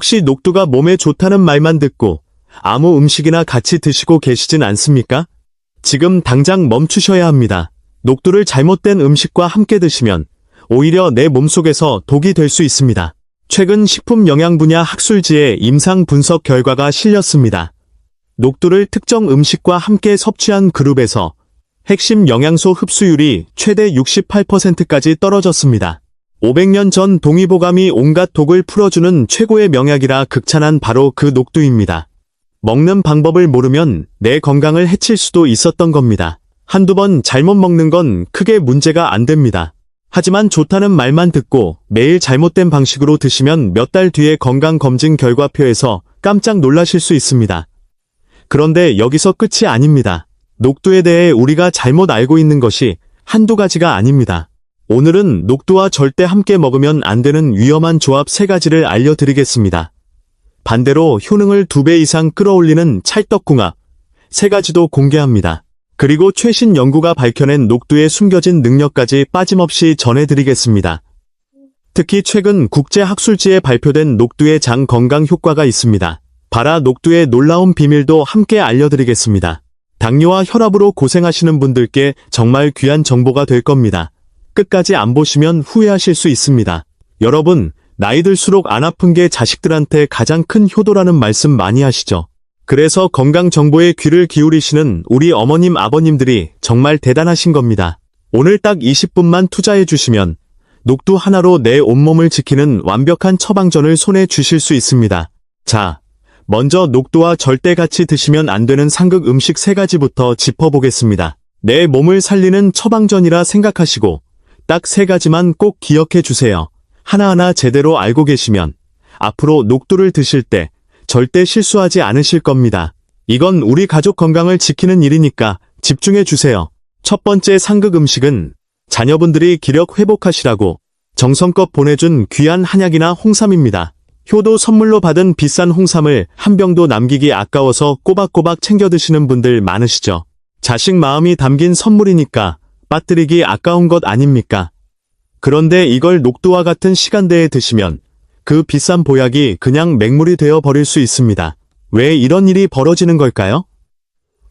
혹시 녹두가 몸에 좋다는 말만 듣고 아무 음식이나 같이 드시고 계시진 않습니까? 지금 당장 멈추셔야 합니다. 녹두를 잘못된 음식과 함께 드시면 오히려 내 몸속에서 독이 될 수 있습니다. 최근 식품 영양 분야 학술지에 임상 분석 결과가 실렸습니다. 녹두를 특정 음식과 함께 섭취한 그룹에서 핵심 영양소 흡수율이 최대 68%까지 떨어졌습니다. 500년 전 동의보감이 온갖 독을 풀어주는 최고의 명약이라 극찬한 바로 그 녹두입니다. 먹는 방법을 모르면 내 건강을 해칠 수도 있었던 겁니다. 한두 번 잘못 먹는 건 크게 문제가 안 됩니다. 하지만 좋다는 말만 듣고 매일 잘못된 방식으로 드시면 몇 달 뒤에 건강검진 결과표에서 깜짝 놀라실 수 있습니다. 그런데 여기서 끝이 아닙니다. 녹두에 대해 우리가 잘못 알고 있는 것이 한두 가지가 아닙니다. 오늘은 녹두와 절대 함께 먹으면 안 되는 위험한 조합 3가지를 알려드리겠습니다. 반대로 효능을 2배 이상 끌어올리는 찰떡궁합 3가지도 공개합니다. 그리고 최신 연구가 밝혀낸 녹두의 숨겨진 능력까지 빠짐없이 전해드리겠습니다. 특히 최근 국제학술지에 발표된 녹두의 장 건강 효과가 있습니다. 바라 녹두의 놀라운 비밀도 함께 알려드리겠습니다. 당뇨와 혈압으로 고생하시는 분들께 정말 귀한 정보가 될 겁니다. 끝까지 안 보시면 후회하실 수 있습니다. 여러분, 나이 들수록 안 아픈 게 자식들한테 가장 큰 효도라는 말씀 많이 하시죠? 그래서 건강 정보에 귀를 기울이시는 우리 어머님 아버님들이 정말 대단하신 겁니다. 오늘 딱 20분만 투자해 주시면 녹두 하나로 내 온몸을 지키는 완벽한 처방전을 손에 쥐실 수 있습니다. 자, 먼저 녹두와 절대 같이 드시면 안 되는 상극 음식 3가지부터 짚어보겠습니다. 내 몸을 살리는 처방전이라 생각하시고 딱 3가지만 꼭 기억해 주세요. 하나하나 제대로 알고 계시면 앞으로 녹두를 드실 때 절대 실수하지 않으실 겁니다. 이건 우리 가족 건강을 지키는 일이니까 집중해 주세요. 첫 번째 상극 음식은 자녀분들이 기력 회복하시라고 정성껏 보내준 귀한 한약이나 홍삼입니다. 효도 선물로 받은 비싼 홍삼을 한 병도 남기기 아까워서 꼬박꼬박 챙겨 드시는 분들 많으시죠? 자식 마음이 담긴 선물이니까 빠뜨리기 아까운 것 아닙니까? 그런데 이걸 녹두와 같은 시간대에 드시면 그 비싼 보약이 그냥 맹물이 되어 버릴 수 있습니다. 왜 이런 일이 벌어지는 걸까요?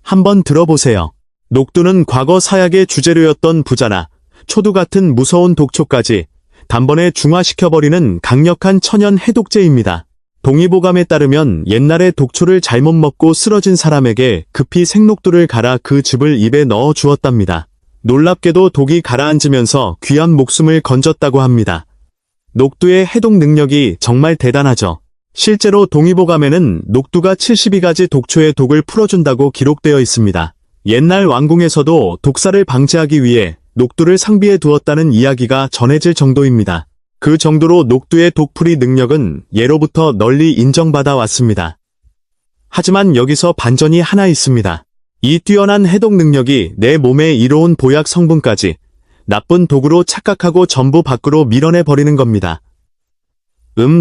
한번 들어보세요. 녹두는 과거 사약의 주재료였던 부자나 초두 같은 무서운 독초까지 단번에 중화시켜버리는 강력한 천연 해독제입니다. 동의보감에 따르면 옛날에 독초를 잘못 먹고 쓰러진 사람에게 급히 생녹두를 갈아 그 즙을 입에 넣어 주었답니다. 놀랍게도 독이 가라앉으면서 귀한 목숨을 건졌다고 합니다. 녹두의 해독 능력이 정말 대단하죠. 실제로 동의보감에는 녹두가 72가지 독초의 독을 풀어준다고 기록되어 있습니다. 옛날 왕궁에서도 독사를 방지하기 위해 녹두를 상비해 두었다는 이야기가 전해질 정도입니다. 그 정도로 녹두의 독풀이 능력은 예로부터 널리 인정받아 왔습니다. 하지만 여기서 반전이 하나 있습니다. 이 뛰어난 해독 능력이 내 몸에 이로운 보약 성분까지 나쁜 독으로 착각하고 전부 밖으로 밀어내 버리는 겁니다.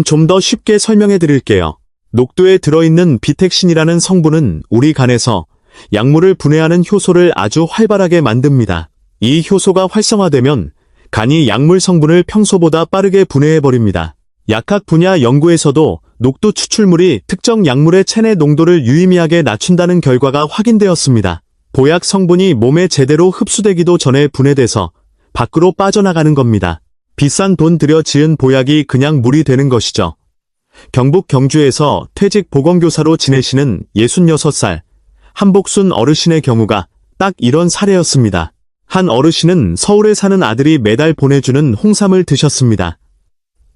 좀 더 쉽게 설명해 드릴게요. 녹두에 들어있는 비텍신이라는 성분은 우리 간에서 약물을 분해하는 효소를 아주 활발하게 만듭니다. 이 효소가 활성화되면 간이 약물 성분을 평소보다 빠르게 분해해버립니다. 약학 분야 연구에서도 녹두 추출물이 특정 약물의 체내 농도를 유의미하게 낮춘다는 결과가 확인되었습니다. 보약 성분이 몸에 제대로 흡수되기도 전에 분해돼서 밖으로 빠져나가는 겁니다. 비싼 돈 들여 지은 보약이 그냥 물이 되는 것이죠. 경북 경주에서 퇴직 보건교사로 지내시는 66살 한복순 어르신의 경우가 딱 이런 사례였습니다. 한 어르신은 서울에 사는 아들이 매달 보내주는 홍삼을 드셨습니다.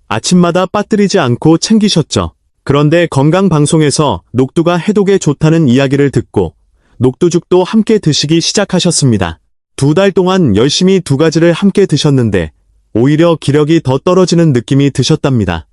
아침마다 빠뜨리지 않고 챙기셨죠. 그런데 건강방송에서 녹두가 해독에 좋다는 이야기를 듣고 녹두죽도 함께 드시기 시작하셨습니다. 2달 동안 열심히 2가지를 함께 드셨는데 오히려 기력이 더 떨어지는 느낌이 드셨답니다.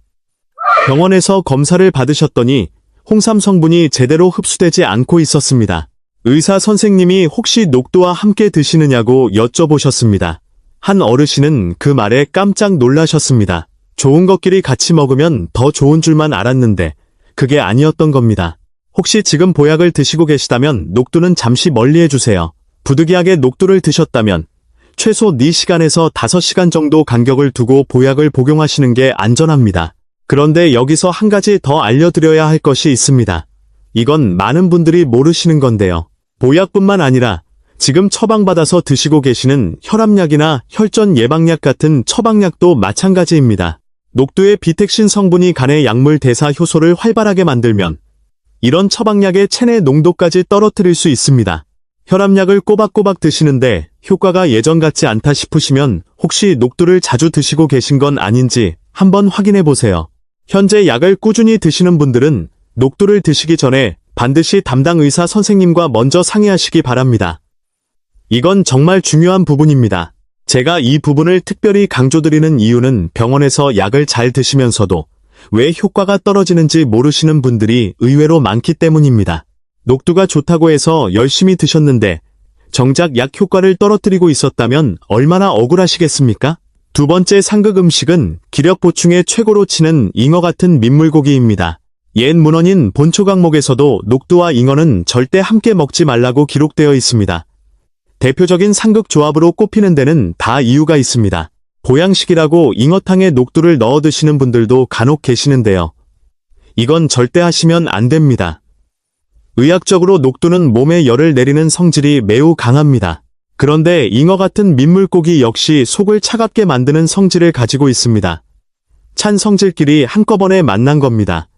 병원에서 검사를 받으셨더니 홍삼 성분이 제대로 흡수되지 않고 있었습니다. 의사 선생님이 혹시 녹두와 함께 드시느냐고 여쭤보셨습니다. 한 어르신은 그 말에 깜짝 놀라셨습니다. 좋은 것끼리 같이 먹으면 더 좋은 줄만 알았는데 그게 아니었던 겁니다. 혹시 지금 보약을 드시고 계시다면 녹두는 잠시 멀리 해주세요. 부득이하게 녹두를 드셨다면 최소 4시간에서 5시간 정도 간격을 두고 보약을 복용하시는 게 안전합니다. 그런데 여기서 한 가지 더 알려드려야 할 것이 있습니다. 이건 많은 분들이 모르시는 건데요. 보약뿐만 아니라 지금 처방받아서 드시고 계시는 혈압약이나 혈전 예방약 같은 처방약도 마찬가지입니다. 녹두의 비택신 성분이 간의 약물 대사 효소를 활발하게 만들면 이런 처방약의 체내 농도까지 떨어뜨릴 수 있습니다. 혈압약을 꼬박꼬박 드시는데 효과가 예전 같지 않다 싶으시면 혹시 녹두를 자주 드시고 계신 건 아닌지 한번 확인해 보세요. 현재 약을 꾸준히 드시는 분들은 녹두를 드시기 전에 반드시 담당 의사 선생님과 먼저 상의하시기 바랍니다. 이건 정말 중요한 부분입니다. 제가 이 부분을 특별히 강조드리는 이유는 병원에서 약을 잘 드시면서도 왜 효과가 떨어지는지 모르시는 분들이 의외로 많기 때문입니다. 녹두가 좋다고 해서 열심히 드셨는데 정작 약 효과를 떨어뜨리고 있었다면 얼마나 억울하시겠습니까? 두 번째 상극 음식은 기력 보충에 최고로 치는 잉어 같은 민물고기입니다. 옛 문헌인 본초 강목에서도 녹두와 잉어는 절대 함께 먹지 말라고 기록되어 있습니다. 대표적인 상극 조합으로 꼽히는 데는 다 이유가 있습니다. 보양식이라고 잉어탕에 녹두를 넣어 드시는 분들도 간혹 계시는데요. 이건 절대 하시면 안 됩니다. 의학적으로 녹두는 몸에 열을 내리는 성질이 매우 강합니다. 그런데 잉어 같은 민물고기 역시 속을 차갑게 만드는 성질을 가지고 있습니다. 찬 성질끼리 한꺼번에 만난 겁니다.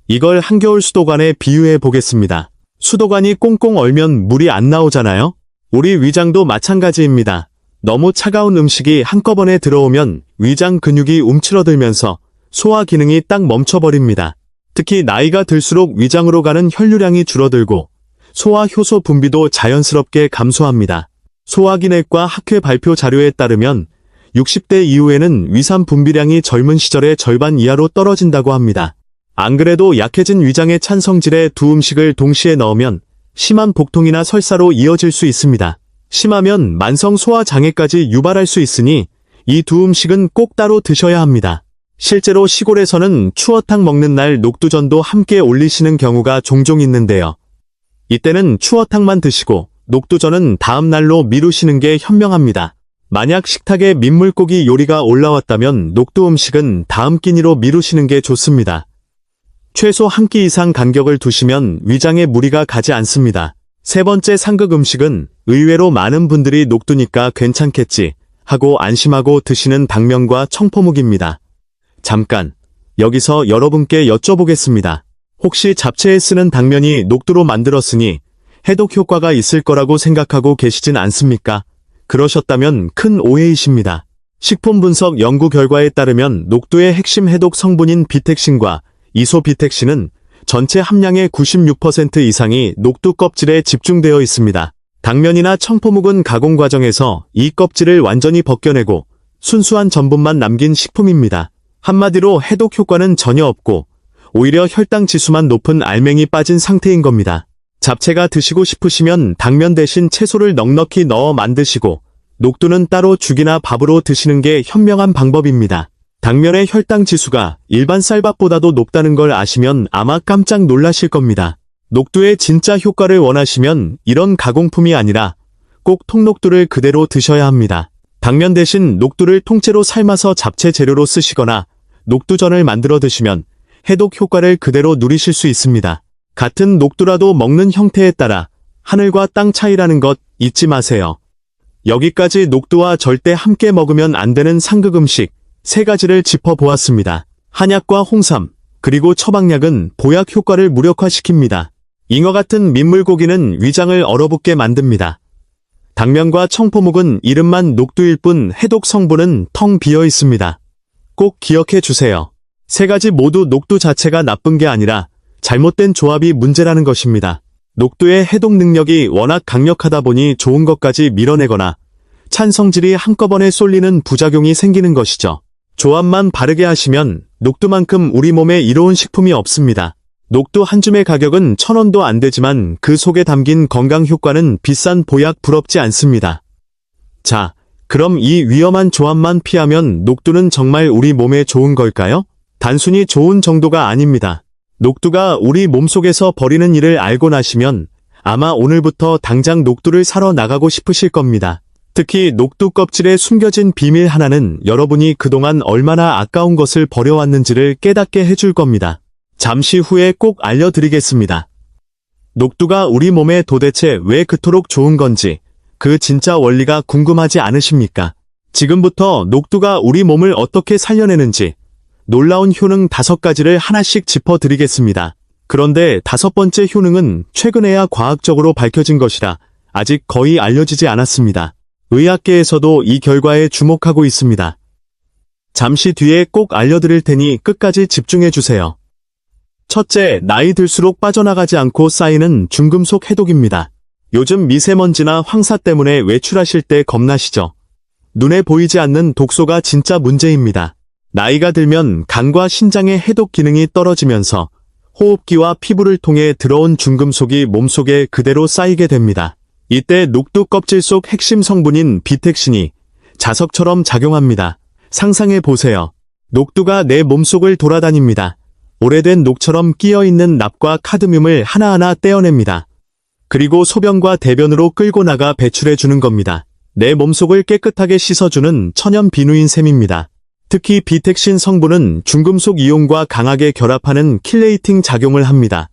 이걸 한겨울 수도관에 비유해 보겠습니다. 수도관이 꽁꽁 얼면 물이 안 나오잖아요? 우리 위장도 마찬가지입니다. 너무 차가운 음식이 한꺼번에 들어오면 위장 근육이 움츠러들면서 소화 기능이 딱 멈춰버립니다. 특히 나이가 들수록 위장으로 가는 혈류량이 줄어들고 소화 효소 분비도 자연스럽게 감소합니다. 소화기내과 학회 발표 자료에 따르면 60대 이후에는 위산 분비량이 젊은 시절의 절반 이하로 떨어진다고 합니다. 안 그래도 약해진 위장의 찬 성질의 두 음식을 동시에 넣으면 심한 복통이나 설사로 이어질 수 있습니다. 심하면 만성 소화장애까지 유발할 수 있으니 이 두 음식은 꼭 따로 드셔야 합니다. 실제로 시골에서는 추어탕 먹는 날 녹두전도 함께 올리시는 경우가 종종 있는데요. 이때는 추어탕만 드시고 녹두전은 다음 날로 미루시는 게 현명합니다. 만약 식탁에 민물고기 요리가 올라왔다면 녹두 음식은 다음 끼니로 미루시는 게 좋습니다. 최소 한 끼 이상 간격을 두시면 위장에 무리가 가지 않습니다. 세 번째 상극 음식은 의외로 많은 분들이 녹두니까 괜찮겠지 하고 안심하고 드시는 당면과 청포묵입니다. 잠깐, 여기서 여러분께 여쭤보겠습니다. 혹시 잡채에 쓰는 당면이 녹두로 만들었으니 해독 효과가 있을 거라고 생각하고 계시진 않습니까? 그러셨다면 큰 오해이십니다. 식품분석 연구 결과에 따르면 녹두의 핵심 해독 성분인 비택신과 이소비택신은 전체 함량의 96% 이상이 녹두 껍질에 집중되어 있습니다. 당면이나 청포묵은 가공 과정에서 이 껍질을 완전히 벗겨내고 순수한 전분만 남긴 식품입니다. 한마디로 해독 효과는 전혀 없고 오히려 혈당 지수만 높은 알맹이 빠진 상태인 겁니다. 잡채가 드시고 싶으시면 당면 대신 채소를 넉넉히 넣어 만드시고 녹두는 따로 죽이나 밥으로 드시는 게 현명한 방법입니다. 당면의 혈당 지수가 일반 쌀밥보다도 높다는 걸 아시면 아마 깜짝 놀라실 겁니다. 녹두의 진짜 효과를 원하시면 이런 가공품이 아니라 꼭 통녹두를 그대로 드셔야 합니다. 당면 대신 녹두를 통째로 삶아서 잡채 재료로 쓰시거나 녹두전을 만들어 드시면 해독 효과를 그대로 누리실 수 있습니다. 같은 녹두라도 먹는 형태에 따라 하늘과 땅 차이라는 것 잊지 마세요. 여기까지 녹두와 절대 함께 먹으면 안 되는 상극 음식 세 가지를 짚어보았습니다. 한약과 홍삼, 그리고 처방약은 보약 효과를 무력화시킵니다. 잉어 같은 민물고기는 위장을 얼어붙게 만듭니다. 당면과 청포묵은 이름만 녹두일 뿐 해독 성분은 텅 비어 있습니다. 꼭 기억해 주세요. 세 가지 모두 녹두 자체가 나쁜 게 아니라 잘못된 조합이 문제라는 것입니다. 녹두의 해독 능력이 워낙 강력하다 보니 좋은 것까지 밀어내거나 찬 성질이 한꺼번에 쏠리는 부작용이 생기는 것이죠. 조합만 바르게 하시면 녹두만큼 우리 몸에 이로운 식품이 없습니다. 녹두 한 줌의 가격은 1,000원도 안 되지만 그 속에 담긴 건강 효과는 비싼 보약 부럽지 않습니다. 자, 그럼 이 위험한 조합만 피하면 녹두는 정말 우리 몸에 좋은 걸까요? 단순히 좋은 정도가 아닙니다. 녹두가 우리 몸속에서 벌이는 일을 알고 나시면 아마 오늘부터 당장 녹두를 사러 나가고 싶으실 겁니다. 특히 녹두 껍질에 숨겨진 비밀 하나는 여러분이 그동안 얼마나 아까운 것을 버려왔는지를 깨닫게 해줄 겁니다. 잠시 후에 꼭 알려드리겠습니다. 녹두가 우리 몸에 도대체 왜 그토록 좋은 건지 그 진짜 원리가 궁금하지 않으십니까? 지금부터 녹두가 우리 몸을 어떻게 살려내는지 놀라운 효능 5가지를 하나씩 짚어드리겠습니다. 그런데 5번째 효능은 최근에야 과학적으로 밝혀진 것이라 아직 거의 알려지지 않았습니다. 의학계에서도 이 결과에 주목하고 있습니다. 잠시 뒤에 꼭 알려드릴 테니 끝까지 집중해주세요. 첫째, 나이 들수록 빠져나가지 않고 쌓이는 중금속 해독입니다. 요즘 미세먼지나 황사 때문에 외출하실 때 겁나시죠? 눈에 보이지 않는 독소가 진짜 문제입니다. 나이가 들면 간과 신장의 해독 기능이 떨어지면서 호흡기와 피부를 통해 들어온 중금속이 몸속에 그대로 쌓이게 됩니다. 이때 녹두 껍질 속 핵심 성분인 비택신이 자석처럼 작용합니다. 상상해 보세요. 녹두가 내 몸속을 돌아다닙니다. 오래된 녹처럼 끼어있는 납과 카드뮴을 하나하나 떼어냅니다. 그리고 소변과 대변으로 끌고 나가 배출해 주는 겁니다. 내 몸속을 깨끗하게 씻어주는 천연 비누인 셈입니다. 특히 비택신 성분은 중금속 이온과 강하게 결합하는 킬레이팅 작용을 합니다.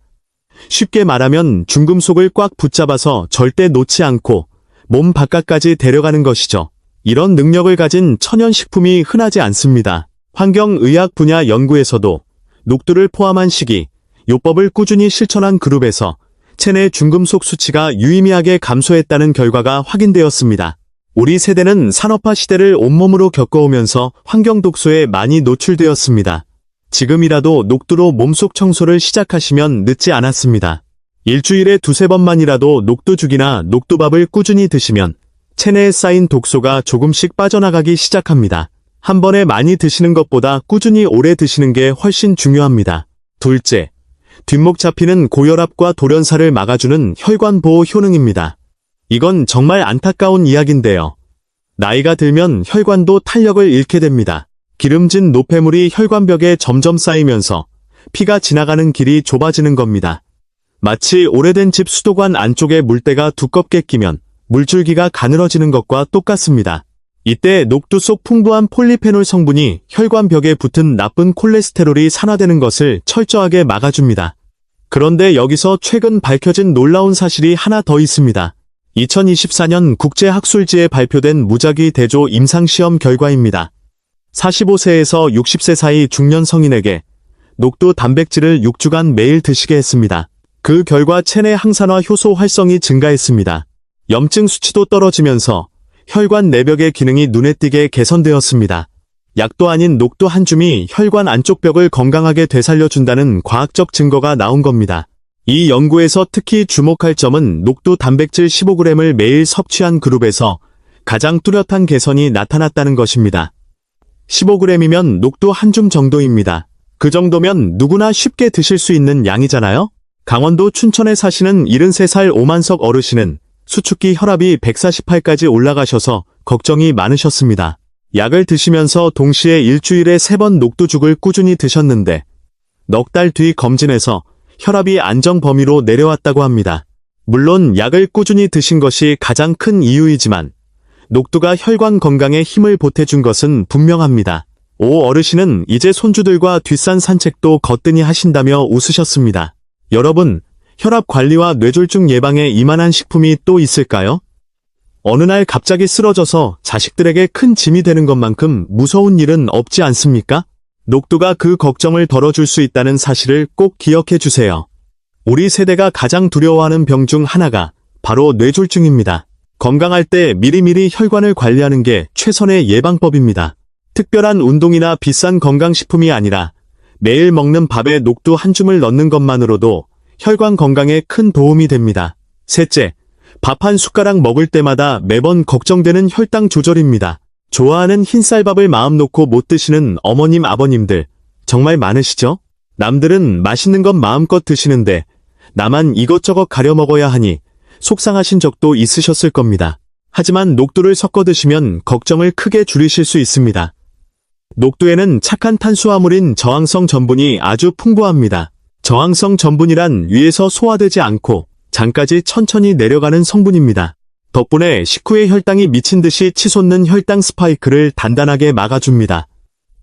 쉽게 말하면 중금속을 꽉 붙잡아서 절대 놓지 않고 몸 바깥까지 데려가는 것이죠. 이런 능력을 가진 천연식품이 흔하지 않습니다. 환경의학 분야 연구에서도 녹두를 포함한 식이, 요법을 꾸준히 실천한 그룹에서 체내 중금속 수치가 유의미하게 감소했다는 결과가 확인되었습니다. 우리 세대는 산업화 시대를 온몸으로 겪어오면서 환경 독소에 많이 노출되었습니다. 지금이라도 녹두로 몸속 청소를 시작하시면 늦지 않았습니다. 일주일에 2~3번만이라도 녹두죽이나 녹두밥을 꾸준히 드시면 체내에 쌓인 독소가 조금씩 빠져나가기 시작합니다. 한 번에 많이 드시는 것보다 꾸준히 오래 드시는 게 훨씬 중요합니다. 둘째, 뒷목 잡히는 고혈압과 돌연사를 막아주는 혈관 보호 효능입니다. 이건 정말 안타까운 이야기인데요. 나이가 들면 혈관도 탄력을 잃게 됩니다. 기름진 노폐물이 혈관벽에 점점 쌓이면서 피가 지나가는 길이 좁아지는 겁니다. 마치 오래된 집 수도관 안쪽에 물때가 두껍게 끼면 물줄기가 가늘어지는 것과 똑같습니다. 이때 녹두 속 풍부한 폴리페놀 성분이 혈관벽에 붙은 나쁜 콜레스테롤이 산화되는 것을 철저하게 막아줍니다. 그런데 여기서 최근 밝혀진 놀라운 사실이 하나 더 있습니다. 2024년 국제학술지에 발표된 무작위 대조 임상시험 결과입니다. 45세에서 60세 사이 중년 성인에게 녹두 단백질을 6주간 매일 드시게 했습니다. 그 결과 체내 항산화 효소 활성이 증가했습니다. 염증 수치도 떨어지면서 혈관 내벽의 기능이 눈에 띄게 개선되었습니다. 약도 아닌 녹두 한 줌이 혈관 안쪽 벽을 건강하게 되살려준다는 과학적 증거가 나온 겁니다. 이 연구에서 특히 주목할 점은 녹두 단백질 15g을 매일 섭취한 그룹에서 가장 뚜렷한 개선이 나타났다는 것입니다. 15g이면 녹두 한 줌 정도입니다. 그 정도면 누구나 쉽게 드실 수 있는 양이잖아요? 강원도 춘천에 사시는 73살 오만석 어르신은 수축기 혈압이 148까지 올라가셔서 걱정이 많으셨습니다. 약을 드시면서 동시에 일주일에 3번 녹두죽을 꾸준히 드셨는데 넉 달 뒤 검진에서 혈압이 안정 범위로 내려왔다고 합니다. 물론 약을 꾸준히 드신 것이 가장 큰 이유이지만 녹두가 혈관 건강에 힘을 보태준 것은 분명합니다. 오 어르신은 이제 손주들과 뒷산 산책도 거뜬히 하신다며 웃으셨습니다. 여러분, 혈압 관리와 뇌졸중 예방에 이만한 식품이 또 있을까요? 어느 날 갑자기 쓰러져서 자식들에게 큰 짐이 되는 것만큼 무서운 일은 없지 않습니까? 녹두가 그 걱정을 덜어줄 수 있다는 사실을 꼭 기억해 주세요. 우리 세대가 가장 두려워하는 병 중 하나가 바로 뇌졸중입니다. 건강할 때 미리미리 혈관을 관리하는 게 최선의 예방법입니다. 특별한 운동이나 비싼 건강식품이 아니라 매일 먹는 밥에 녹두 한 줌을 넣는 것만으로도 혈관 건강에 큰 도움이 됩니다. 셋째, 밥 한 숟가락 먹을 때마다 매번 걱정되는 혈당 조절입니다. 좋아하는 흰쌀밥을 마음 놓고 못 드시는 어머님, 아버님들 정말 많으시죠? 남들은 맛있는 것 마음껏 드시는데 나만 이것저것 가려 먹어야 하니 속상하신 적도 있으셨을 겁니다. 하지만 녹두를 섞어 드시면 걱정을 크게 줄이실 수 있습니다. 녹두에는 착한 탄수화물인 저항성 전분이 아주 풍부합니다. 저항성 전분이란 위에서 소화되지 않고 장까지 천천히 내려가는 성분입니다. 덕분에 식후의 혈당이 미친 듯이 치솟는 혈당 스파이크를 단단하게 막아줍니다.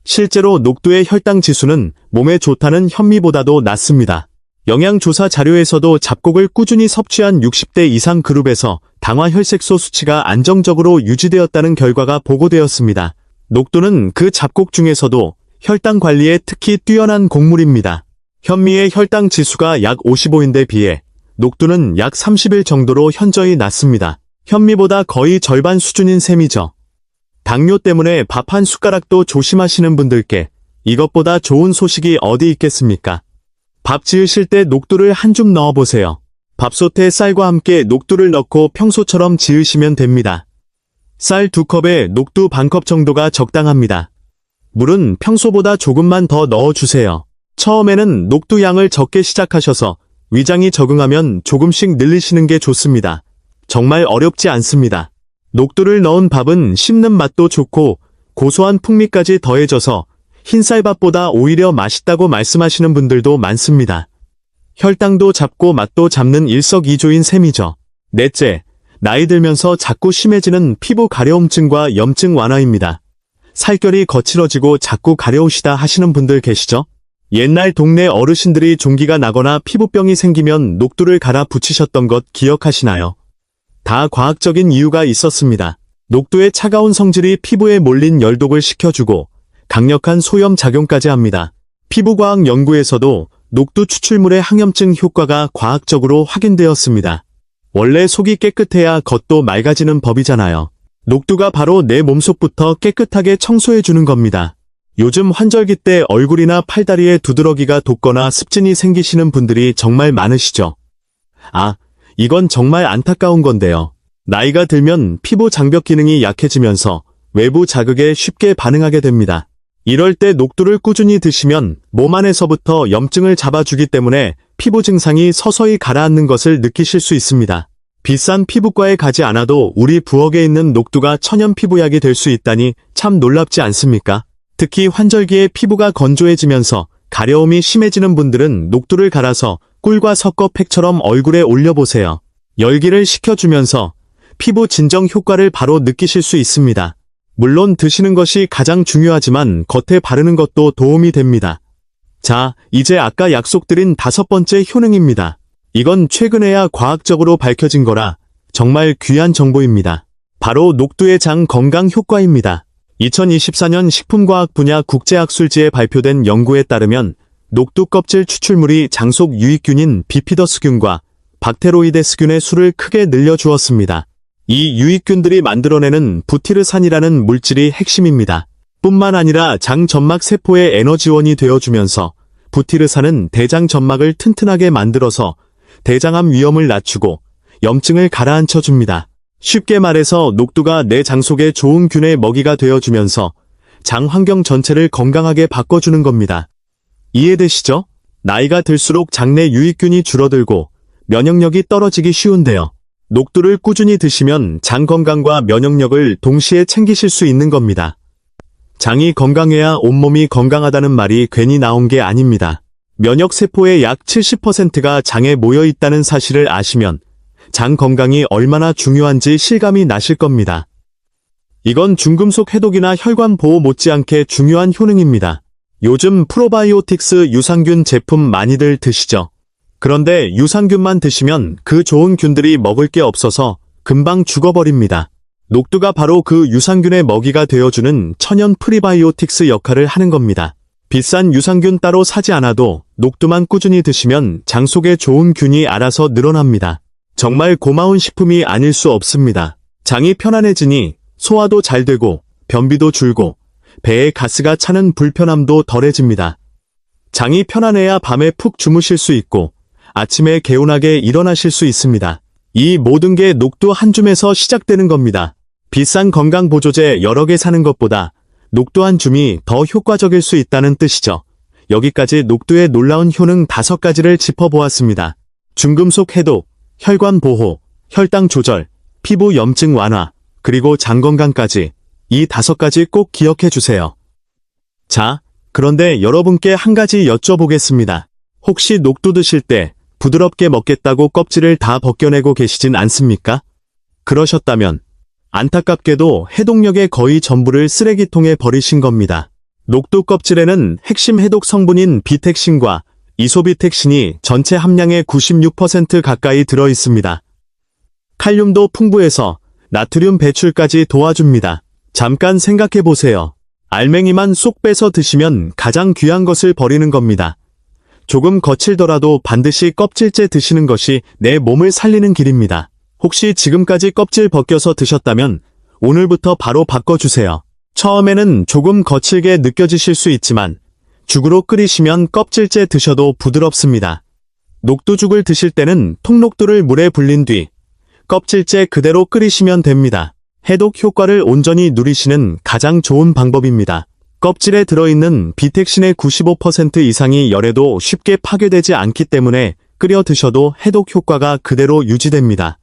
실제로 녹두의 혈당 지수는 몸에 좋다는 현미보다도 낮습니다. 영양조사 자료에서도 잡곡을 꾸준히 섭취한 60대 이상 그룹에서 당화 혈색소 수치가 안정적으로 유지되었다는 결과가 보고되었습니다. 녹두는 그 잡곡 중에서도 혈당 관리에 특히 뛰어난 곡물입니다. 현미의 혈당 지수가 약 55인데 비해 녹두는 약 31 정도로 현저히 낮습니다. 현미보다 거의 절반 수준인 셈이죠. 당뇨 때문에 밥 한 숟가락도 조심하시는 분들께 이것보다 좋은 소식이 어디 있겠습니까? 밥 지으실 때 녹두를 한 줌 넣어보세요. 밥솥에 쌀과 함께 녹두를 넣고 평소처럼 지으시면 됩니다. 쌀 2컵에 녹두 반컵 정도가 적당합니다. 물은 평소보다 조금만 더 넣어주세요. 처음에는 녹두 양을 적게 시작하셔서 위장이 적응하면 조금씩 늘리시는 게 좋습니다. 정말 어렵지 않습니다. 녹두를 넣은 밥은 씹는 맛도 좋고 고소한 풍미까지 더해져서 흰쌀밥보다 오히려 맛있다고 말씀하시는 분들도 많습니다. 혈당도 잡고 맛도 잡는 일석이조인 셈이죠. 넷째, 나이 들면서 자꾸 심해지는 피부 가려움증과 염증 완화입니다. 살결이 거칠어지고 자꾸 가려우시다 하시는 분들 계시죠? 옛날 동네 어르신들이 종기가 나거나 피부병이 생기면 녹두를 갈아 붙이셨던 것 기억하시나요? 다 과학적인 이유가 있었습니다. 녹두의 차가운 성질이 피부에 몰린 열독을 식혀주고 강력한 소염 작용까지 합니다. 피부과학 연구에서도 녹두 추출물의 항염증 효과가 과학적으로 확인되었습니다. 원래 속이 깨끗해야 겉도 맑아지는 법이잖아요. 녹두가 바로 내 몸속부터 깨끗하게 청소해주는 겁니다. 요즘 환절기 때 얼굴이나 팔다리에 두드러기가 돋거나 습진이 생기시는 분들이 정말 많으시죠? 이건 정말 안타까운 건데요. 나이가 들면 피부 장벽 기능이 약해지면서 외부 자극에 쉽게 반응하게 됩니다. 이럴 때 녹두를 꾸준히 드시면 몸 안에서부터 염증을 잡아주기 때문에 피부 증상이 서서히 가라앉는 것을 느끼실 수 있습니다. 비싼 피부과에 가지 않아도 우리 부엌에 있는 녹두가 천연 피부약이 될 수 있다니 참 놀랍지 않습니까? 특히 환절기에 피부가 건조해지면서 가려움이 심해지는 분들은 녹두를 갈아서 꿀과 섞어 팩처럼 얼굴에 올려보세요. 열기를 식혀주면서 피부 진정 효과를 바로 느끼실 수 있습니다. 물론 드시는 것이 가장 중요하지만 겉에 바르는 것도 도움이 됩니다. 자, 이제 아까 약속드린 5번째 효능입니다. 이건 최근에야 과학적으로 밝혀진 거라 정말 귀한 정보입니다. 바로 녹두의 장 건강 효과입니다. 2024년 식품과학 분야 국제학술지에 발표된 연구에 따르면 녹두 껍질 추출물이 장속 유익균인 비피더스균과 박테로이데스균의 수를 크게 늘려주었습니다. 이 유익균들이 만들어내는 부티르산이라는 물질이 핵심입니다. 뿐만 아니라 장 점막 세포의 에너지원이 되어주면서 부티르산은 대장 점막을 튼튼하게 만들어서 대장암 위험을 낮추고 염증을 가라앉혀줍니다. 쉽게 말해서 녹두가 내 장 속에 좋은 균의 먹이가 되어주면서 장 환경 전체를 건강하게 바꿔주는 겁니다. 이해되시죠? 나이가 들수록 장내 유익균이 줄어들고 면역력이 떨어지기 쉬운데요. 녹두를 꾸준히 드시면 장 건강과 면역력을 동시에 챙기실 수 있는 겁니다. 장이 건강해야 온몸이 건강하다는 말이 괜히 나온 게 아닙니다. 면역세포의 약 70%가 장에 모여 있다는 사실을 아시면 장 건강이 얼마나 중요한지 실감이 나실 겁니다. 이건 중금속 해독이나 혈관 보호 못지않게 중요한 효능입니다. 요즘 프로바이오틱스 유산균 제품 많이들 드시죠? 그런데 유산균만 드시면 그 좋은 균들이 먹을 게 없어서 금방 죽어버립니다. 녹두가 바로 그 유산균의 먹이가 되어주는 천연 프리바이오틱스 역할을 하는 겁니다. 비싼 유산균 따로 사지 않아도 녹두만 꾸준히 드시면 장 속에 좋은 균이 알아서 늘어납니다. 정말 고마운 식품이 아닐 수 없습니다. 장이 편안해지니 소화도 잘 되고 변비도 줄고 배에 가스가 차는 불편함도 덜해집니다. 장이 편안해야 밤에 푹 주무실 수 있고 아침에 개운하게 일어나실 수 있습니다. 이 모든 게 녹두 한 줌에서 시작되는 겁니다. 비싼 건강보조제 여러 개 사는 것보다 녹두 한 줌이 더 효과적일 수 있다는 뜻이죠. 여기까지 녹두의 놀라운 효능 5가지를 짚어보았습니다. 중금속 해독, 혈관 보호, 혈당 조절, 피부 염증 완화, 그리고 장 건강까지 이 5가지 꼭 기억해 주세요. 자, 그런데 여러분께 한 가지 여쭤보겠습니다. 혹시 녹두 드실 때 부드럽게 먹겠다고 껍질을 다 벗겨내고 계시진 않습니까? 그러셨다면 안타깝게도 해독력의 거의 전부를 쓰레기통에 버리신 겁니다. 녹두 껍질에는 핵심 해독 성분인 비텍신과 이소비텍신이 전체 함량의 96% 가까이 들어 있습니다. 칼륨도 풍부해서 나트륨 배출까지 도와줍니다. 잠깐 생각해 보세요. 알맹이만 쏙 빼서 드시면 가장 귀한 것을 버리는 겁니다. 조금 거칠더라도 반드시 껍질째 드시는 것이 내 몸을 살리는 길입니다. 혹시 지금까지 껍질 벗겨서 드셨다면 오늘부터 바로 바꿔주세요. 처음에는 조금 거칠게 느껴지실 수 있지만 죽으로 끓이시면 껍질째 드셔도 부드럽습니다. 녹두죽을 드실 때는 통녹두를 물에 불린 뒤 껍질째 그대로 끓이시면 됩니다. 해독 효과를 온전히 누리시는 가장 좋은 방법입니다. 껍질에 들어있는 비텍신의 95% 이상이 열에도 쉽게 파괴되지 않기 때문에 끓여 드셔도 해독 효과가 그대로 유지됩니다.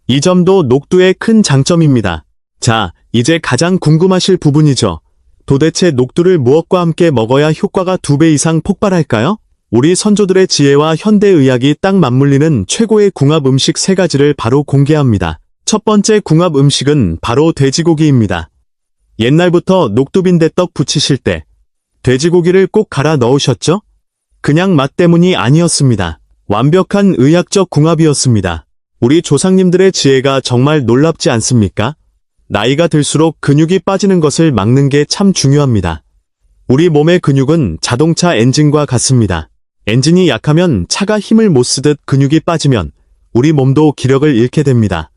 이 점도 녹두의 큰 장점입니다. 자, 이제 가장 궁금하실 부분이죠. 도대체 녹두를 무엇과 함께 먹어야 효과가 2배 이상 폭발할까요? 우리 선조들의 지혜와 현대의학이 딱 맞물리는 최고의 궁합 음식 3가지를 바로 공개합니다. 첫 번째 궁합 음식은 바로 돼지고기입니다. 옛날부터 녹두빈대떡 부치실 때 돼지고기를 꼭 갈아 넣으셨죠? 그냥 맛 때문이 아니었습니다. 완벽한 의학적 궁합이었습니다. 우리 조상님들의 지혜가 정말 놀랍지 않습니까? 나이가 들수록 근육이 빠지는 것을 막는 게 참 중요합니다. 우리 몸의 근육은 자동차 엔진과 같습니다. 엔진이 약하면 차가 힘을 못 쓰듯 근육이 빠지면 우리 몸도 기력을 잃게 됩니다.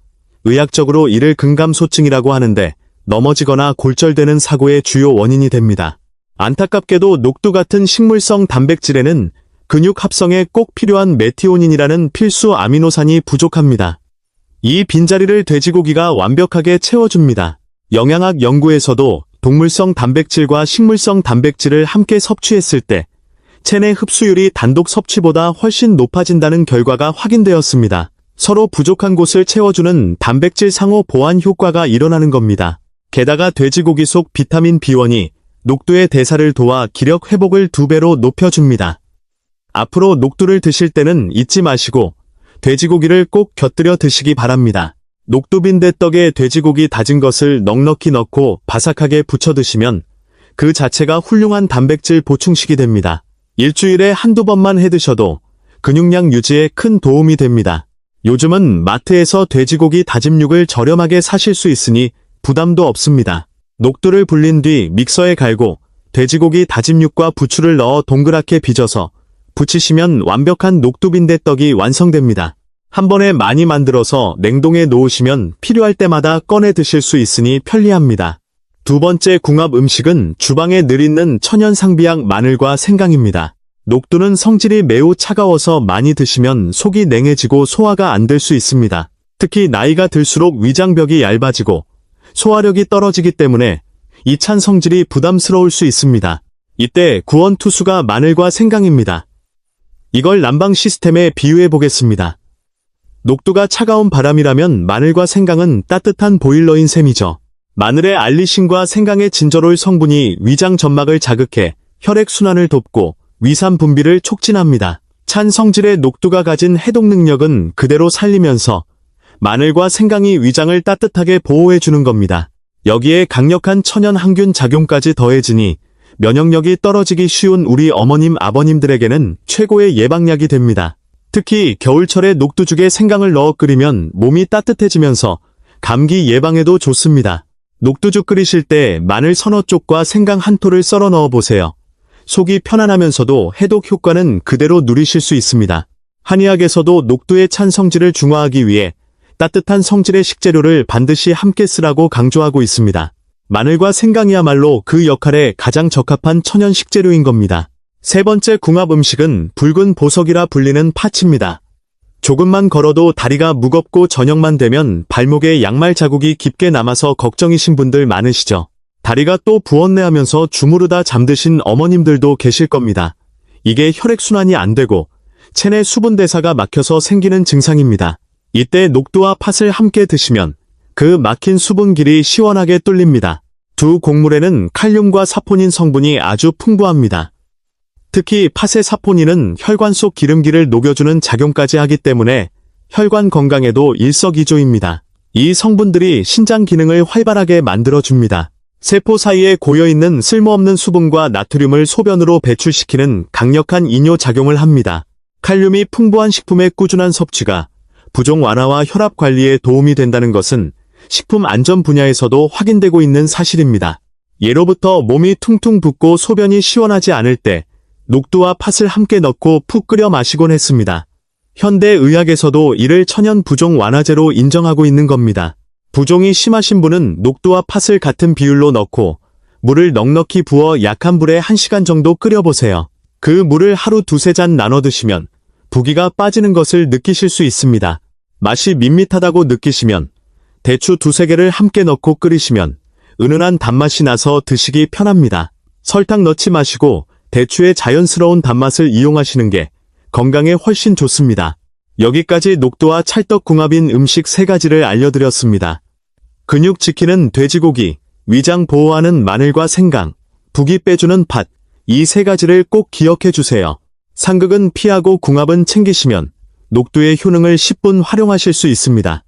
의학적으로 이를 근감소증이라고 하는데 넘어지거나 골절되는 사고의 주요 원인이 됩니다. 안타깝게도 녹두 같은 식물성 단백질에는 근육 합성에 꼭 필요한 메티오닌이라는 필수 아미노산이 부족합니다. 이 빈자리를 돼지고기가 완벽하게 채워줍니다. 영양학 연구에서도 동물성 단백질과 식물성 단백질을 함께 섭취했을 때 체내 흡수율이 단독 섭취보다 훨씬 높아진다는 결과가 확인되었습니다. 서로 부족한 곳을 채워주는 단백질 상호 보완 효과가 일어나는 겁니다. 게다가 돼지고기 속 비타민 B1이 녹두의 대사를 도와 기력 회복을 2배로 높여줍니다. 앞으로 녹두를 드실 때는 잊지 마시고 돼지고기를 꼭 곁들여 드시기 바랍니다. 녹두빈대떡에 돼지고기 다진 것을 넉넉히 넣고 바삭하게 부쳐 드시면 그 자체가 훌륭한 단백질 보충식이 됩니다. 일주일에 한두 번만 해 드셔도 근육량 유지에 큰 도움이 됩니다. 요즘은 마트에서 돼지고기 다짐육을 저렴하게 사실 수 있으니 부담도 없습니다. 녹두를 불린 뒤 믹서에 갈고 돼지고기 다짐육과 부추를 넣어 동그랗게 빚어서 부치시면 완벽한 녹두빈대떡이 완성됩니다. 한 번에 많이 만들어서 냉동에 놓으시면 필요할 때마다 꺼내 드실 수 있으니 편리합니다. 두 번째 궁합 음식은 주방에 늘 있는 천연 상비약 마늘과 생강입니다. 녹두는 성질이 매우 차가워서 많이 드시면 속이 냉해지고 소화가 안 될 수 있습니다. 특히 나이가 들수록 위장벽이 얇아지고 소화력이 떨어지기 때문에 이 찬 성질이 부담스러울 수 있습니다. 이때 구원투수가 마늘과 생강입니다. 이걸 난방 시스템에 비유해 보겠습니다. 녹두가 차가운 바람이라면 마늘과 생강은 따뜻한 보일러인 셈이죠. 마늘의 알리신과 생강의 진저롤 성분이 위장 점막을 자극해 혈액순환을 돕고 위산 분비를 촉진합니다. 찬 성질의 녹두가 가진 해독 능력은 그대로 살리면서 마늘과 생강이 위장을 따뜻하게 보호해주는 겁니다. 여기에 강력한 천연 항균 작용까지 더해지니 면역력이 떨어지기 쉬운 우리 어머님, 아버님들에게는 최고의 예방약이 됩니다. 특히 겨울철에 녹두죽에 생강을 넣어 끓이면 몸이 따뜻해지면서 감기 예방에도 좋습니다. 녹두죽 끓이실 때 마늘 서너 쪽과 생강 한 톨을 썰어 넣어 보세요. 속이 편안하면서도 해독 효과는 그대로 누리실 수 있습니다. 한의학에서도 녹두의 찬 성질을 중화하기 위해 따뜻한 성질의 식재료를 반드시 함께 쓰라고 강조하고 있습니다. 마늘과 생강이야말로 그 역할에 가장 적합한 천연 식재료인 겁니다. 세 번째 궁합 음식은 붉은 보석이라 불리는 파치입니다. 조금만 걸어도 다리가 무겁고 저녁만 되면 발목에 양말 자국이 깊게 남아서 걱정이신 분들 많으시죠. 다리가 또 부었네 하면서 주무르다 잠드신 어머님들도 계실 겁니다. 이게 혈액순환이 안 되고 체내 수분 대사가 막혀서 생기는 증상입니다. 이때 녹두와 팥을 함께 드시면 그 막힌 수분길이 시원하게 뚫립니다. 두 곡물에는 칼륨과 사포닌 성분이 아주 풍부합니다. 특히 팥의 사포닌은 혈관 속 기름기를 녹여주는 작용까지 하기 때문에 혈관 건강에도 일석이조입니다. 이 성분들이 신장 기능을 활발하게 만들어줍니다. 세포 사이에 고여있는 쓸모없는 수분과 나트륨을 소변으로 배출시키는 강력한 이뇨 작용을 합니다. 칼륨이 풍부한 식품의 꾸준한 섭취가 부종 완화와 혈압 관리에 도움이 된다는 것은 식품 안전 분야에서도 확인되고 있는 사실입니다. 예로부터 몸이 퉁퉁 붓고 소변이 시원하지 않을 때 녹두와 팥을 함께 넣고 푹 끓여 마시곤 했습니다. 현대 의학에서도 이를 천연 부종 완화제로 인정하고 있는 겁니다. 부종이 심하신 분은 녹두와 팥을 같은 비율로 넣고 물을 넉넉히 부어 약한 불에 1시간 정도 끓여보세요. 그 물을 하루 2-3잔 나눠 드시면 부기가 빠지는 것을 느끼실 수 있습니다. 맛이 밋밋하다고 느끼시면 대추 2-3개를 함께 넣고 끓이시면 은은한 단맛이 나서 드시기 편합니다. 설탕 넣지 마시고 대추의 자연스러운 단맛을 이용하시는 게 건강에 훨씬 좋습니다. 여기까지 녹두와 찰떡궁합인 음식 3가지를 알려드렸습니다. 근육 지키는 돼지고기, 위장 보호하는 마늘과 생강, 부기 빼주는 팥, 이 3가지를 꼭 기억해 주세요. 상극은 피하고 궁합은 챙기시면 녹두의 효능을 10분 활용하실 수 있습니다.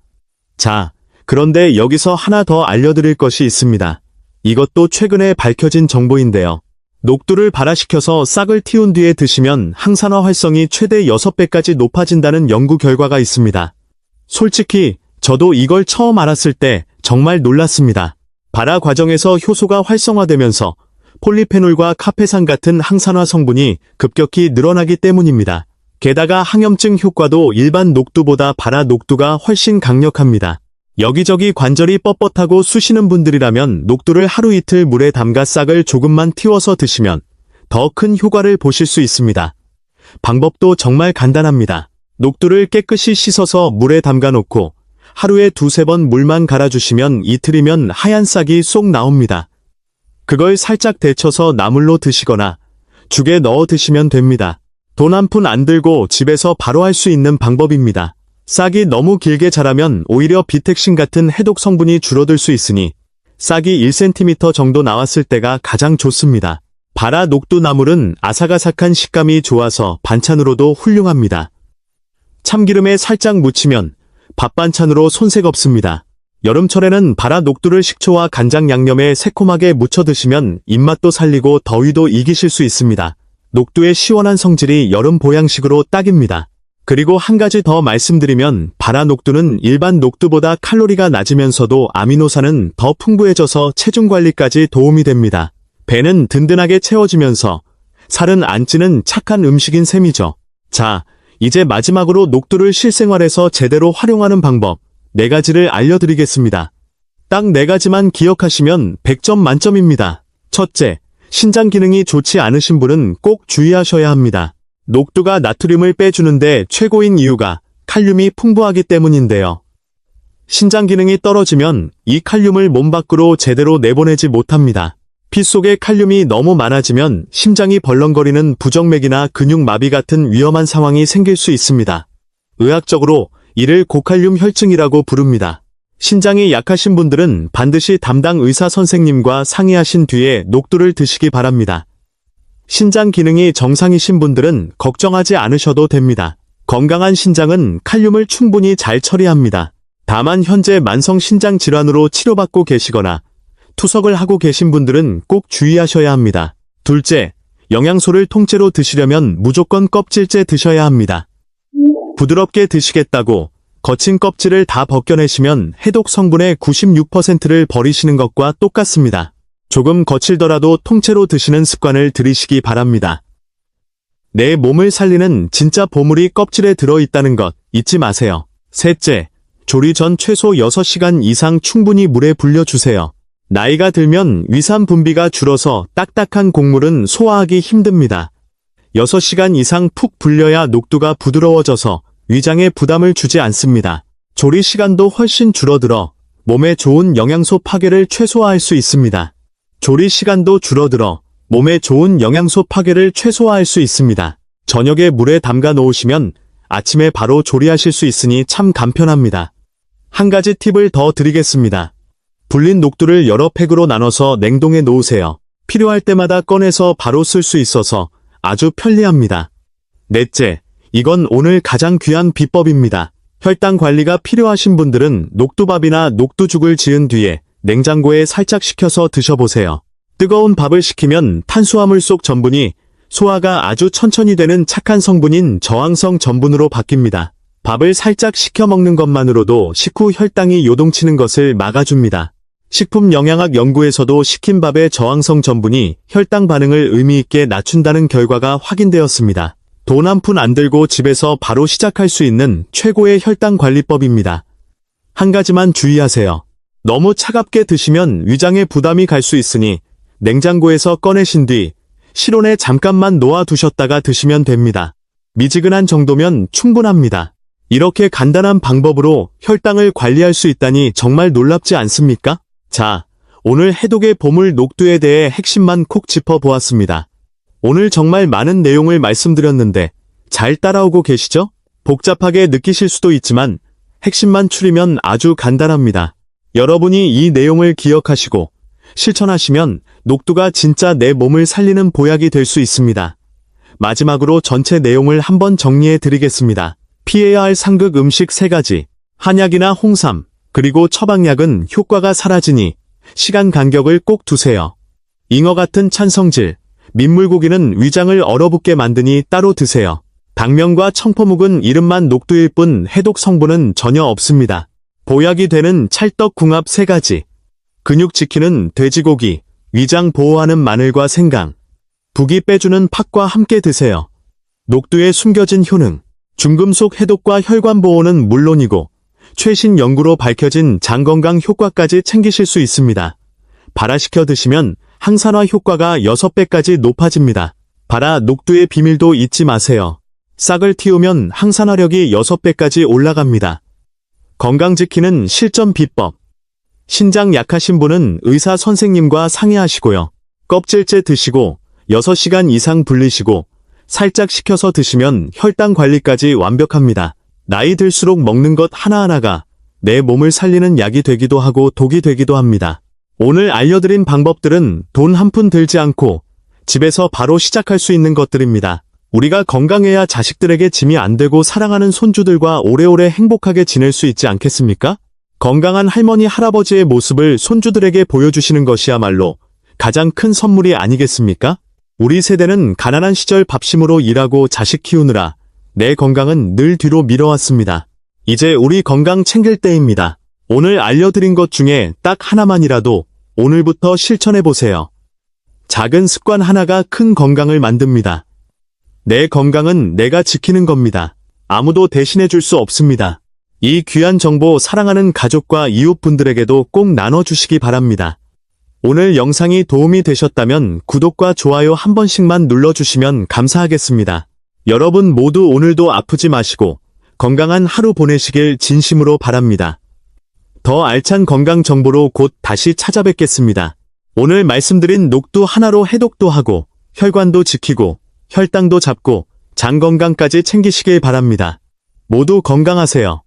자, 그런데 여기서 하나 더 알려드릴 것이 있습니다. 이것도 최근에 밝혀진 정보인데요. 녹두를 발화시켜서 싹을 틔운 뒤에 드시면 항산화 활성이 최대 6배까지 높아진다는 연구 결과가 있습니다. 솔직히 저도 이걸 처음 알았을 때 정말 놀랐습니다. 발화 과정에서 효소가 활성화되면서 폴리페놀과 카페산 같은 항산화 성분이 급격히 늘어나기 때문입니다. 게다가 항염증 효과도 일반 녹두보다 발화 녹두가 훨씬 강력합니다. 여기저기 관절이 뻣뻣하고 쑤시는 분들이라면 녹두를 하루 이틀 물에 담가 싹을 조금만 틔워서 드시면 더 큰 효과를 보실 수 있습니다. 방법도 정말 간단합니다. 녹두를 깨끗이 씻어서 물에 담가 놓고 하루에 2-3번 물만 갈아주시면 이틀이면 하얀 싹이 쏙 나옵니다. 그걸 살짝 데쳐서 나물로 드시거나 죽에 넣어 드시면 됩니다. 돈 한 푼 안 들고 집에서 바로 할 수 있는 방법입니다. 싹이 너무 길게 자라면 오히려 비택신 같은 해독 성분이 줄어들 수 있으니 싹이 1cm 정도 나왔을 때가 가장 좋습니다. 발화 녹두 나물은 아삭아삭한 식감이 좋아서 반찬으로도 훌륭합니다. 참기름에 살짝 묻히면 밥 반찬으로 손색 없습니다. 여름철에는 발화 녹두를 식초와 간장 양념에 새콤하게 무쳐 드시면 입맛도 살리고 더위도 이기실 수 있습니다. 녹두의 시원한 성질이 여름 보양식으로 딱입니다. 그리고 한 가지 더 말씀드리면 발화 녹두는 일반 녹두보다 칼로리가 낮으면서도 아미노산은 더 풍부해져서 체중 관리까지 도움이 됩니다. 배는 든든하게 채워지면서 살은 안 찌는 착한 음식인 셈이죠. 자, 이제 마지막으로 녹두를 실생활에서 제대로 활용하는 방법 4가지를 알려드리겠습니다. 딱 4가지만 기억하시면 100점 만점입니다. 첫째, 신장 기능이 좋지 않으신 분은 꼭 주의하셔야 합니다. 녹두가 나트륨을 빼주는데 최고인 이유가 칼륨이 풍부하기 때문인데요. 신장 기능이 떨어지면 이 칼륨을 몸 밖으로 제대로 내보내지 못합니다. 피 속에 칼륨이 너무 많아지면 심장이 벌렁거리는 부정맥이나 근육마비 같은 위험한 상황이 생길 수 있습니다. 의학적으로 이를 고칼륨 혈증이라고 부릅니다. 신장이 약하신 분들은 반드시 담당 의사 선생님과 상의하신 뒤에 녹두를 드시기 바랍니다. 신장 기능이 정상이신 분들은 걱정하지 않으셔도 됩니다. 건강한 신장은 칼륨을 충분히 잘 처리합니다. 다만 현재 만성 신장 질환으로 치료받고 계시거나 투석을 하고 계신 분들은 꼭 주의하셔야 합니다. 둘째, 영양소를 통째로 드시려면 무조건 껍질째 드셔야 합니다. 부드럽게 드시겠다고 거친 껍질을 다 벗겨내시면 해독 성분의 96%를 버리시는 것과 똑같습니다. 조금 거칠더라도 통째로 드시는 습관을 들이시기 바랍니다. 내 몸을 살리는 진짜 보물이 껍질에 들어있다는 것 잊지 마세요. 셋째, 조리 전 최소 6시간 이상 충분히 물에 불려주세요. 나이가 들면 위산 분비가 줄어서 딱딱한 곡물은 소화하기 힘듭니다. 6시간 이상 푹 불려야 녹두가 부드러워져서 위장에 부담을 주지 않습니다. 조리 시간도 훨씬 줄어들어 몸에 좋은 영양소 파괴를 최소화할 수 있습니다. 조리 시간도 줄어들어 몸에 좋은 영양소 파괴를 최소화할 수 있습니다. 저녁에 물에 담가 놓으시면 아침에 바로 조리하실 수 있으니 참 간편합니다. 한 가지 팁을 더 드리겠습니다. 불린 녹두를 여러 팩으로 나눠서 냉동해 놓으세요. 필요할 때마다 꺼내서 바로 쓸 수 있어서 아주 편리합니다. 넷째, 이건 오늘 가장 귀한 비법입니다. 혈당 관리가 필요하신 분들은 녹두밥이나 녹두죽을 지은 뒤에 냉장고에 살짝 식혀서 드셔보세요. 뜨거운 밥을 식히면 탄수화물 속 전분이 소화가 아주 천천히 되는 착한 성분인 저항성 전분으로 바뀝니다. 밥을 살짝 식혀 먹는 것만으로도 식후 혈당이 요동치는 것을 막아줍니다. 식품영양학 연구에서도 식힌 밥의 저항성 전분이 혈당 반응을 의미있게 낮춘다는 결과가 확인되었습니다. 돈 한 푼 안 들고 집에서 바로 시작할 수 있는 최고의 혈당 관리법입니다. 한 가지만 주의하세요. 너무 차갑게 드시면 위장에 부담이 갈 수 있으니 냉장고에서 꺼내신 뒤 실온에 잠깐만 놓아두셨다가 드시면 됩니다. 미지근한 정도면 충분합니다. 이렇게 간단한 방법으로 혈당을 관리할 수 있다니 정말 놀랍지 않습니까? 자, 오늘 해독의 보물 녹두에 대해 핵심만 콕 짚어보았습니다. 오늘 정말 많은 내용을 말씀드렸는데 잘 따라오고 계시죠? 복잡하게 느끼실 수도 있지만 핵심만 추리면 아주 간단합니다. 여러분이 이 내용을 기억하시고 실천하시면 녹두가 진짜 내 몸을 살리는 보약이 될 수 있습니다. 마지막으로 전체 내용을 한번 정리해 드리겠습니다. 피해야 할 상극 음식 3가지, 한약이나 홍삼, 그리고 처방약은 효과가 사라지니 시간 간격을 꼭 두세요. 잉어 같은 찬성질, 민물고기는 위장을 얼어붙게 만드니 따로 드세요. 당면과 청포묵은 이름만 녹두일 뿐 해독 성분은 전혀 없습니다. 보약이 되는 찰떡 궁합 3가지, 근육 지키는 돼지고기, 위장 보호하는 마늘과 생강, 부기 빼주는 팥과 함께 드세요. 녹두의 숨겨진 효능, 중금속 해독과 혈관 보호는 물론이고 최신 연구로 밝혀진 장 건강 효과까지 챙기실 수 있습니다. 발화시켜 드시면 항산화 효과가 6배까지 높아집니다. 발화 녹두의 비밀도 잊지 마세요. 싹을 틔우면 항산화력이 6배까지 올라갑니다. 건강 지키는 실전 비법. 신장 약하신 분은 의사 선생님과 상의하시고요. 껍질째 드시고 6시간 이상 불리시고 살짝 식혀서 드시면 혈당 관리까지 완벽합니다. 나이 들수록 먹는 것 하나하나가 내 몸을 살리는 약이 되기도 하고 독이 되기도 합니다. 오늘 알려드린 방법들은 돈 한 푼 들지 않고 집에서 바로 시작할 수 있는 것들입니다. 우리가 건강해야 자식들에게 짐이 안 되고 사랑하는 손주들과 오래오래 행복하게 지낼 수 있지 않겠습니까? 건강한 할머니, 할아버지의 모습을 손주들에게 보여주시는 것이야말로 가장 큰 선물이 아니겠습니까? 우리 세대는 가난한 시절 밥심으로 일하고 자식 키우느라 내 건강은 늘 뒤로 미뤄왔습니다. 이제 우리 건강 챙길 때입니다. 오늘 알려드린 것 중에 딱 하나만이라도 오늘부터 실천해보세요. 작은 습관 하나가 큰 건강을 만듭니다. 내 건강은 내가 지키는 겁니다. 아무도 대신해줄 수 없습니다. 이 귀한 정보 사랑하는 가족과 이웃분들에게도 꼭 나눠주시기 바랍니다. 오늘 영상이 도움이 되셨다면 구독과 좋아요 한 번씩만 눌러주시면 감사하겠습니다. 여러분 모두 오늘도 아프지 마시고 건강한 하루 보내시길 진심으로 바랍니다. 더 알찬 건강 정보로 곧 다시 찾아뵙겠습니다. 오늘 말씀드린 녹두 하나로 해독도 하고 혈관도 지키고 혈당도 잡고 장 건강까지 챙기시길 바랍니다. 모두 건강하세요.